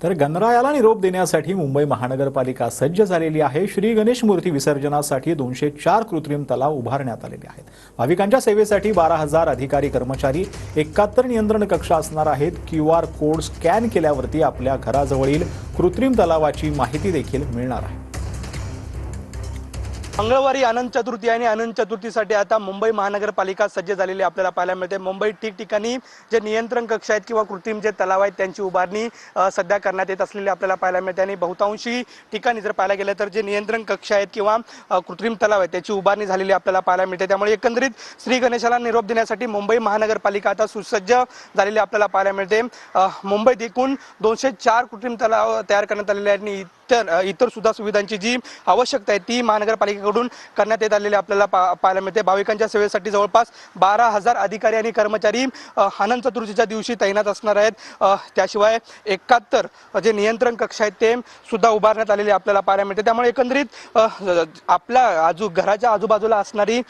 तर गणरायाला निरोप देण्यासाठी मुंबई महानगरपालिका सज्ज झालेली आहे। श्री गणेश मूर्ती विसर्जनासाठी 204 कृत्रिम तलाव उभारण्यात आलेले आहेत। भाविकांच्या सेवेसाठी 12,000 अधिकारी कर्मचारी, 71 नियंत्रण कक्ष असणार आहेत। QR कोड स्कॅन केल्यावरती आपल्या घराजवळील कृत्रिम तलावाची माहिती देखील मिळणार आहे। मंगळवारी अनंत चतुर्थी आणि अनंत चतुर्थीसाठी आता मुंबई महानगरपालिका सज्ज झालेली आपल्याला पाहायला मिळते। मुंबईत ठिकठिकाणी जे नियंत्रण कक्ष आहेत किंवा कृत्रिम जे तलाव आहेत त्यांची उभारणी सध्या करण्यात येत असलेली आपल्याला पाहायला मिळते। आणि बहुतांशी ठिकाणी जर पाहायला गेलं तर जे नियंत्रण कक्ष आहेत किंवा कृत्रिम तलाव आहेत त्याची उभारणी झालेली आपल्याला पाहायला मिळते। त्यामुळे एकंदरीत श्री गणेशाला निरोप देण्यासाठी मुंबई महानगरपालिका आता सुसज्ज झालेली आपल्याला पाहायला मिळते। मुंबईत एकूण 204 कृत्रिम तलाव तयार करण्यात आलेले आहेत आणि इतर सुद्धा सुविधांची जी आवश्यकता आहे ती महानगरपालिकेकडून करण्यात येत आलेली आपल्याला पाहायला मिळते। भाविकांच्या सेवेसाठी जवळपास 12,000 अधिकारी आणि कर्मचारी अनंत चतुर्थीच्या दिवशी तैनात असणार आहेत। त्याशिवाय 71 जे नियंत्रण कक्ष आहेत ते सुद्धा उभारण्यात आलेले आपल्याला पाहायला मिळते। त्यामुळे एकंदरीत आपल्या घराच्या आजूबाजूला असणारी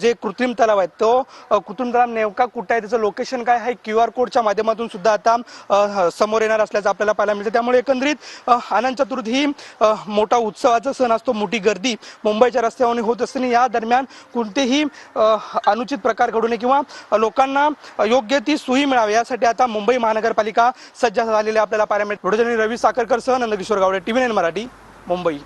जे कृत्रिम तलाव आहेत तो कृत्रिम तलाव नेमका कुठे आहे, त्याचं लोकेशन काय आहे, QR कोडच्या माध्यमातून सुद्धा आता समोर येणार असल्याचं आपल्याला पाहायला मिळते। त्यामुळे एकंदरीत अनंत चतुर्थी ही मोठा उत्सवाचा सण असतो, मोठी गर्दी मुंबईच्या रस्त्यावर होत असते। या दरम्यान कोणतेही अनुचित प्रकार घडू नये किंवा लोकांना योग्य ती सोयी मिळावी यासाठी आता मुंबई महानगरपालिका सज्ज झालेली आपल्याला पाहायला मिळते। रवी साखरकर सह नंदकिशोर गावडे, TV9 मराठी, मुंबई।